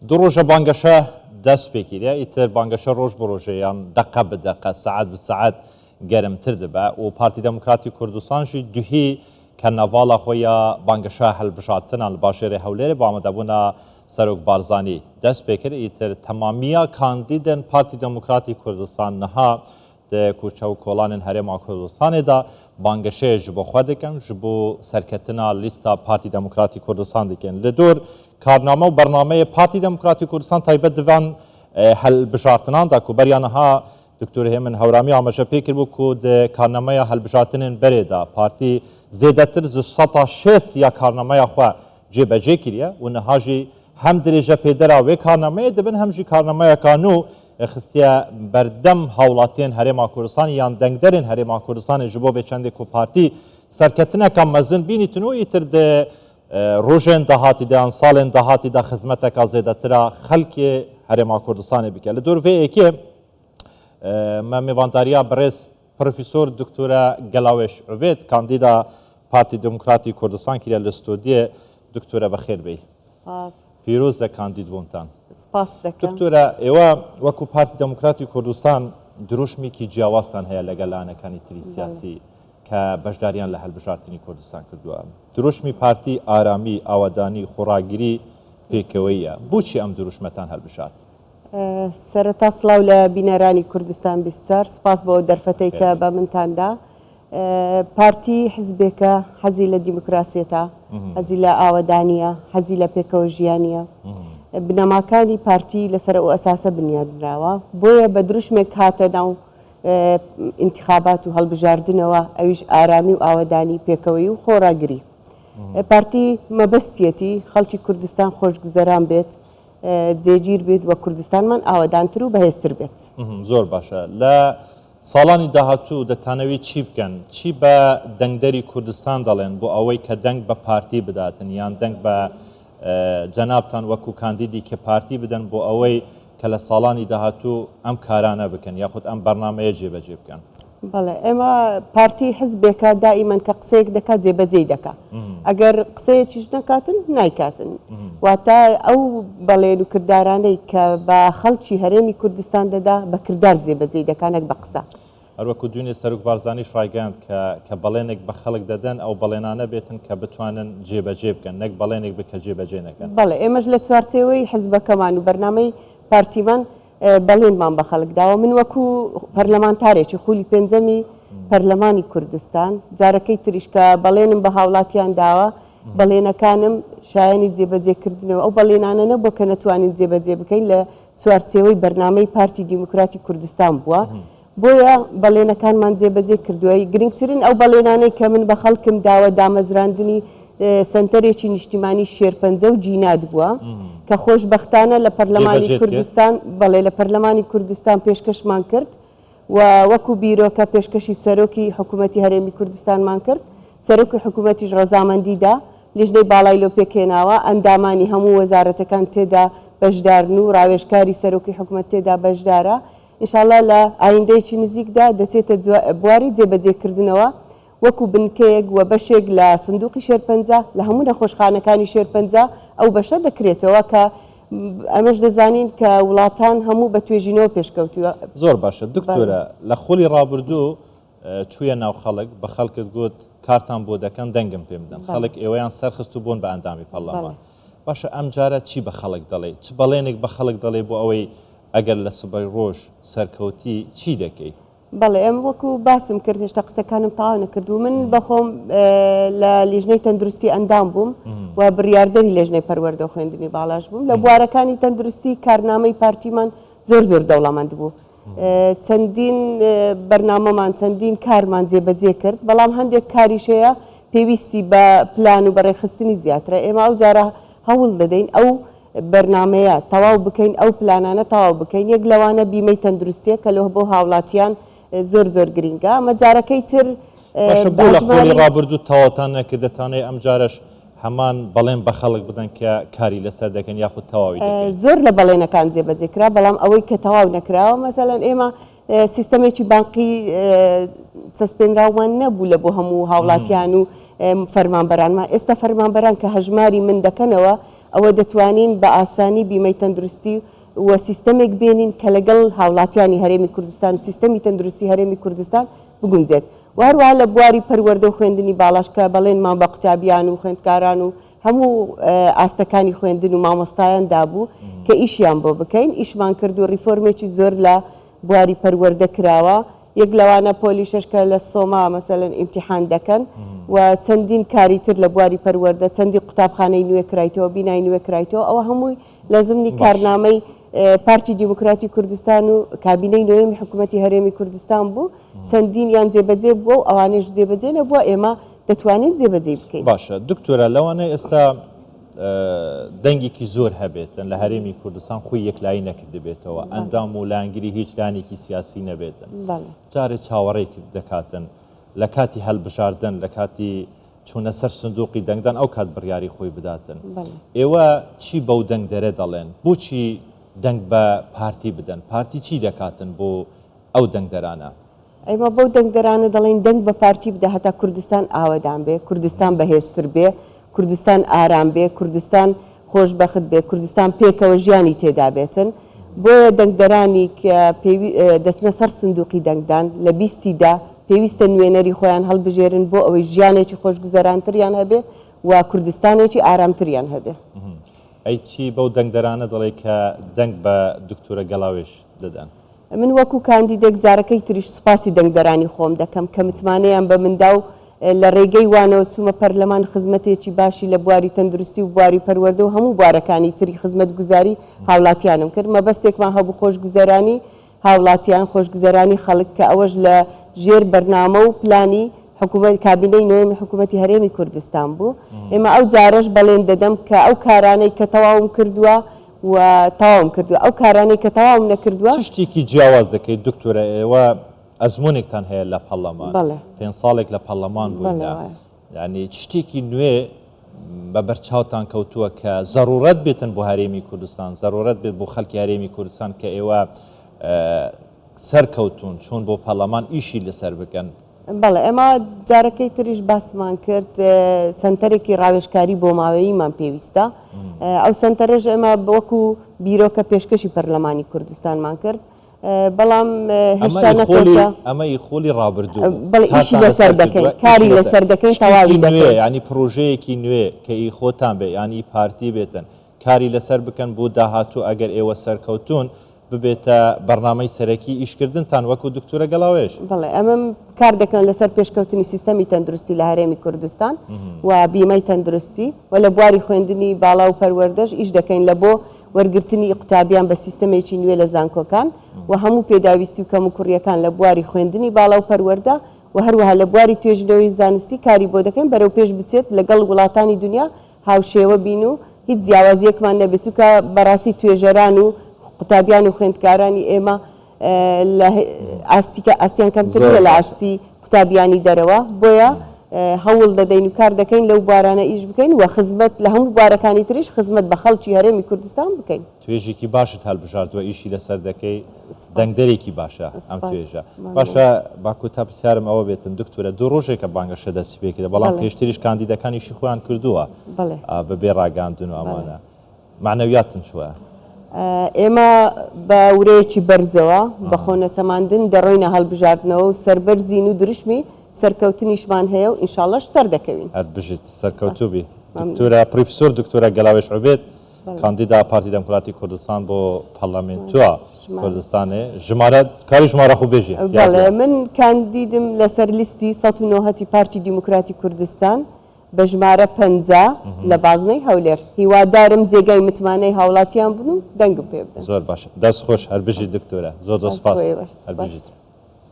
دروجة بانگشة دست بکیره ایتر بانگشة روش بروجه یان دقه به دقه ساعت به ساعت گرم ترده با و پارتی دموکراتی کردستان جی دوهی کنوالا خویا بانگشة حل بشاتن الباشر حولیر با آمدابونا سروک بارزانی دست بکر ایتر تمامیا کاندیدن پارتی دموکراتی کردستان نها ده کوچه و کولان هرم کردستان دا بانگشه جبو خود دکن جبو سرکتنا لیستا پارتی دموکراتی کردستان دکن لدور کارنامه و برنامه پارتی دموکراتی کردستان تایبت دوان حل بشارتنان دا که بریانها دکتور هیمن هورامی آمشه پیکر بو که ده کارنامه حل بشارتنین بره دا پارتی زیدتر زسطا شست یا کارنامه خواه جبه جه کریه و نهاجی هم درجه پیدرا و کارنامه دبن هم جی کارنامه کانو خستیا بردم حولاتین هرم کردستان یان دنگدرین هرم کردستان جبو به چند کو پارتی سرکتنه کم مزن بینیتنو ایتر ده روزن دهاتی ده سالن دهاتی ده خدمت کازیده ترا خلق هرم کردستان بکل دور و که ما میوانداریا برس پروفسور دکتور گلاوش عبید کاندیدا پارتی دموکراتی کردستان که الاستودیو دکتور بخیر بی سپاس پیروز کاندید بونتان سپاس دکم دکتوره ایوا وکو پارتی دموکراتی کردستان دروشمی کی جواستان هیا لگلانه کانی تری سیاسی که بجداریان لحل بجارتنی کردستان کردوا دروشمی پارتی آرامی آوادانی خوراگیری پیکویه بوچی ام دروشمتان هل بجارت سرتا سلاو لبینرانی کردستان بیستر سپاس با درفتی که با منتاندا پارتی حزبك حزي للديمقراطية حزي لآودانية حزي لبيكوجيانية بنما كان بارتي لسرقوا أساسا بنياد راوا بويا بدروش مكاتا ناو انتخابات وهالبجاردنوا أويش آرامي وآوداني بيكوي وخوراقري بارتي مبستيتي خلشي كردستان خوش گزاران بيت زيجير بيت وكردستان من آودان ترو بهستر بيت زور باشا لا سالانی داهاتوو دەتانەوێت چی بکەن چی بە دەنگدەری کوردستان دەڵێن بۆ ئەوەی کە دەنگ بە پارتی بداتن یان دەنگ بە جەنابتان وەکو کاندیدی کە پارتی بدەن بۆ ئەوەی کە لە ساڵانی داهاتوو ئەم کارانە بکەن یاخود ئەم بەرنامەیە جێبەجێ بکەن بەڵێ ئێمە پارتی حزبێکە دائیمەن کە قسەیەک دەکات جێبەجێ دەکات ئەگەر قسەیەکیش نەکاتن نایکاتن واتە ئەو بەڵێن و کردارانەی کە بە خەڵکی هەرێمی کوردستان دەدا بە کردار جێبەجێ دەکانێک بە قسە هەروەکو دوێنێ سەرک بارزانیش ڕایگەاند کە بەڵێنێک بە خەڵک دەدەن ئەو بەڵێنانە بێتن کە بتوانن جێبەجێ بکەن نەک بەڵێنێک بکە جێبەجێ نەکەن بەڵێ ئێمەش لە چوارچێوەی حزبەکەمان و بەرنامەی پارتیمان بەڵێنمان بە خەڵک داوە من وەکو پەرلەمانتارێکی خولی پێنجەمی پەرلەمانی کوردستان جارەکەی تریش کە بەڵێنم بە هاوڵاتیان داوە بەڵێنەکانم شایانی جێبەجێکردنەوە ئەو بەڵێنانە نەبوو کە نەتوانین جێبەجێ بکەین لە چوارچێوەی بەرنامەی پارتی دیموکراتی کوردستان بووە بۆیە بەڵێنەکانمان جێبەجێ کردووە گرنگترین ئەو بەڵێنانەی کە من بە خەڵکم داوە دامەزراندنی سنتەرێکی نیشتیمانی شێرپەنجە و جینات بووە کە خۆشبەختانە لە پەرلەمانی کوردستان بەڵێ لە پەرلەمانی کوردستان پێشکەشمان کرد و وەکو بیرۆکە پێشکەشی سەرۆکی حکوومەتی هەرێمی کوردستانمان کرد سەرۆکی حکوومەتیش ڕەزامەندیدا لیژنەی باڵای لۆ پێکێناوە ئەندامانی هەموو وەزارەتەکان تێدا بەشدارن و ڕاوێژکاری سەرۆکی حکوومەت تێدا بەشدارە ئینشاءڵڵا لە ئایندەیەکی نزیکدا دەچێتە بواری جێبەجێکردنەوە وەکو بنکەیەک و بەشێک لە سندوقی شێرپەنجە لە هەموو نەخۆشخانەکانی شێرپەنجە ئەو بەشە دەکرێتەوە کە ئەمەش دەزانین کە وڵاتان هەموو بە توێژینەوە پێشکەوتووە زۆر باشە دکتۆرە لە خۆلی ڕابردوو چوویە ناو خەڵک بە خەڵکت گوت کارتان بۆ دەکەن دەنگم پێ بدەن خەڵک ئێوەیان سەرخست و بوون بە ئەندامی پەرلەمان باشە ئەم جارە چی بە خەڵک دەڵێ چ بەڵێنێک بە خەڵک دەڵێ بۆ ئەوەی ئەگەر لە سبەی ڕۆژ سەرکەوتی چی دەکەیت بەڵێ ئەم وەکو باسم کرد هێشتا قسەکانم تاوا نەکردو من بەخۆم لە لیژنەی تەندروستی ئەندام بووم و بڕیاردەری لێژنەی پەروەردە خوێندنی باڵاش بووم لە بوارەکانی تەندروستی کارنامەی پارتیمان زۆر زۆر دەوڵەمەند بوو چەندین بەرنامەمان چەندین کارمان جێبەجێ کرد بەڵام هەندێک کاریشەیە پێویستی بە پلان و بەڕێخستنی زیاترە ئێمە ئەو جارە هەوڵ دەدەین ئەو بەرنمەیە تەواو بکەین ئەو پلانانە تەواو بکەین یەک لەوانە بیمەی تەندروستیە کە لەو بۆ هاوڵاتیان زۆر زۆر گرینگە ئەمە جارەکەی تر ڕابردوو تەواتان نەکردێتانەی ئەم جارش هەمان بەڵێن بە خەڵک بدەن کە کاری لەسەر دەکەن یاخود تەواوی دەکەن زۆر لە بەڵێنەکان جێبەجێکرا بەڵام ئەوەی کە تەواو نەکراوە مەسەلەن ئێمە سیستەمێکی بانقی سەسپێنراومان نەبوو لە بۆ هەموو هاوڵاتیان و فەرمانبەرانمان ئێستا فەرمانبەران کە هەژماری من دەکەنەوە ئەوە دەتوانین بە ئاسانی بیمەی تەندروستی و سیستەمێک بێنین کە لەگەڵ هاوڵاتیانی هەرێمی کوردستان و سیستەمی تەندروستی هەرێمی کوردستان بگونجێت وهروها لە بواری پەروەردە و خوێندنی باڵاش کە بەڵێنمان بە قوتابیان و خوێندکاران و هەموو ئاستەکانی خوێندن و مامۆستایان دابوو کە ئیشیان بۆ بکەین ئیشمان کرد و ریفۆرمێکی زۆر لە بواری پەروەردە کراوە یەک لەوانە پۆلیشەش کە لە سۆما مەسەلەن ئیمتیحان دەکەن و چەندین کاری تر لە بواری پەروەردە چەندی قوتابخانەی نوێ کرایتەوە بینای نوێ کرایتەوە ئەوە هەمووی لە زمنی کارنامەی پارتی دیموکراتی کوردستان و کابینەی نوێمی حکوومەتی هەرێمی کوردستان بوو چەندینیان جێبەجێ بووە و ئەوانش جێبەجێ نەبووە ئێمە دەتوانین جێبەجێ بکەین باشە دکتۆرە لەوانەیە ئێستا دەنگێکی زۆر هەبێتن لە هەرێمی کوردستان خۆی یەکلایی نەکرد بێتەوە ئەندام و لانگیری هیچ لانێکی سیاسی نەبێتن جارێ چاوەڕێک دەکاتن لە کاتی هەڵبژاردن لە کاتی چوونە سەر سندوقی دەنگدان ئەو کات بڕیاری خۆی بداتن ئێوە چی بەو دەنگ دەرێ دەڵێن بۆچی دەنگ بە پارتی بدەن پارتی چی دەکاتن بۆ ئەو دەنگدەرانە ئەیمە بەو دەنگدەرانە دەڵێن دەنگ بە پارتی بدە هەتا کوردستان ئاوەدان بێ کوردستان بەهێزتر بێ کوردستان ئارام بێ کوردستان خۆشبەخت بێ کوردستان پێکەوە ژیانی تێدا بێتن بۆیە دەنگدەرانی کە دەچنە سەر سندوقی دەنگدان لە بیستیدا پێویستە نوێنەری خۆیان هەڵبژێرن بۆ ئەوەی ژیانێکی خۆشگوزەرانتریان هەبێ و کوردستانێکی ئارامتریان هەبێ ئەی چی بەو دەنگدەرانە دەڵێ کە دەنگ بە دکتۆرە گەڵاوێش دەدەن من وەکو کاندیدێک جارەکەی تریش سوپاسی دەنگدەرانی خۆم دەکەم کە متمانەیان بە مندا و لە ڕێگەی وانەوە چوومە پەرلەمان خزمەتێکی باشی لە بواری تەندروستی و بواری پەروەردە و هەموو بوارەکانی تری خزمەت گوزاری هاوڵاتیانم کرد مەبەستێکمان هەبوو خۆشگوزەرانی هاوڵاتیان خۆشگوزەرانی خەڵک کە ئەوەش لە ژێر بەرنامە و پلانی حکوومەت کابینەی نوێمی حکوومەتی هەرێمی کوردستان بوو ئێمە ئەو جارەش بەڵێن دەدەم کە ئەو کارانەی کە تەواوم کردووە و تەواوم کردووە ئەو کارانەی کە تەواوم نەکردووە شتێکی جیاواز دەکەیت دکتۆرە ئێوە ئەزمونێکتان هەیە لە پەرلەمان پێ ساڵێک لە پەرلەمان بووین ینی شتێکی نوێ بە بەرچاوتان کەوتووە کە زەرورەت بێتن بۆ هەرێمی کوردستان زەرورەت بێت بۆ خەڵکی هەرێمی کوردستان کە ئێوە سەرکەوتون چۆن بۆ پەرلەمان ئیشی لەسەر بکەن بەڵێ ئێمە جارەکەی تریش باسمان کرد سنتەرێکی ڕاوێژکاری بۆ ماوەییمان پێویستە ئەو سنتەرەش ئێمە وەکو بیرۆکە پێشکەشی پەرلەمانی کوردستانمان کرد بەڵام هێشتا نەکەوتە ئەمەی خۆلی ڕابردوو بەڵێ ئیشی لەسەر دەکەین کاری لەسەر دەکەین تەواوی دەکەین ینی پرۆژەیەکی نوێ کە ئی خۆتان بێ ینی پارتی بێتن کاری لەسەر بکەن بۆ داهاتوو ئەگەر ئێوە سەرکەوتون ببێتە بەرنامەی سەرەکی ئیشکردنتان وەکو دکتۆرە گەڵاوێش بەڵێ ئەمە کار دەکەن لەسەر پێشکەوتنی سیستەمی تەندروستی لە هەرێمی کوردستان و بیمەی تەندروستی و لە بواری خوێندنی باڵا و پەروەردەش ئیش دەکەین لە بۆ وەرگرتنی قوتابیان بە سیستەمێکی نوێ لە زانکۆکان و هەموو پێداویستی و کەم و کوڕیەکان لە بواری خوێندنی باڵا و پەروەردە و هەروەها لە بواری توێژنەوەی زانستی کاری بۆ دەکەین بەرەو پێش بچێت لەگەڵ وڵاتانی دنیا هاوشێوە بین و هیچ جیاوازیەکمان نەبێت و کە بەڕاستی توێژەران و قوتابیان و خوێندکارانی ئێمە ئاستیان کەمترە لە ئاستی قوتابیانی دەرەوە بۆیە هەوڵ دەدەین و کار دەکەین لەو بارانە ئیش بکەین و خزمەت لە هەموو بارەکانی تریش خزمەت بە خەڵکی هەرێمی کوردستان بکەین توێژێکی باشت هەڵبژاردووە ئیشی لەسەر دەکەی دەنگدەرێکی باشە ئەم توێژە باشە باکو تا پرسیارم ئەوە بێتن دکتۆرە دوو ڕۆژێکە بانگەشە دەستی پێکرد بەڵام پێشتریش کاندیدەکانیشی خۆیان کردووە بەبێ ڕاگەاندن و ئەمانە معنەویاتن چووە ئێمە بە ورەیەکی بەرزەوە بە خۆنەچەماندن دەڕۆینە هەڵبژاردنەوە و سەربەرزین و دروشمی سەرکەوتنیشمان هەیە و ئینشاڵەش سەر دەکەوین هەر بژیت سەرکەوتوبی دکتۆرە پرۆفیسۆر دکتۆرە گەڵاوێش عوبێد کاندیدا پارتی دەموکراتی کوردستان بۆ پەرلەمنتووە کوردستانێ ژمارە کاری ژمارە خو بێژی بەڵێ من کاندیدم لەسەر لیستی ١٩ پارتی دیموکراتی کوردستان بە ژمارە 50 لە بازنەی هەولێر هیوادارم جێگای متمانەی هاوڵاتیان بن و دەنگم پێ بدەن زۆر باشە دەست خۆش هەر بژی دکتۆرە زۆر دەسپاس هەر بژیت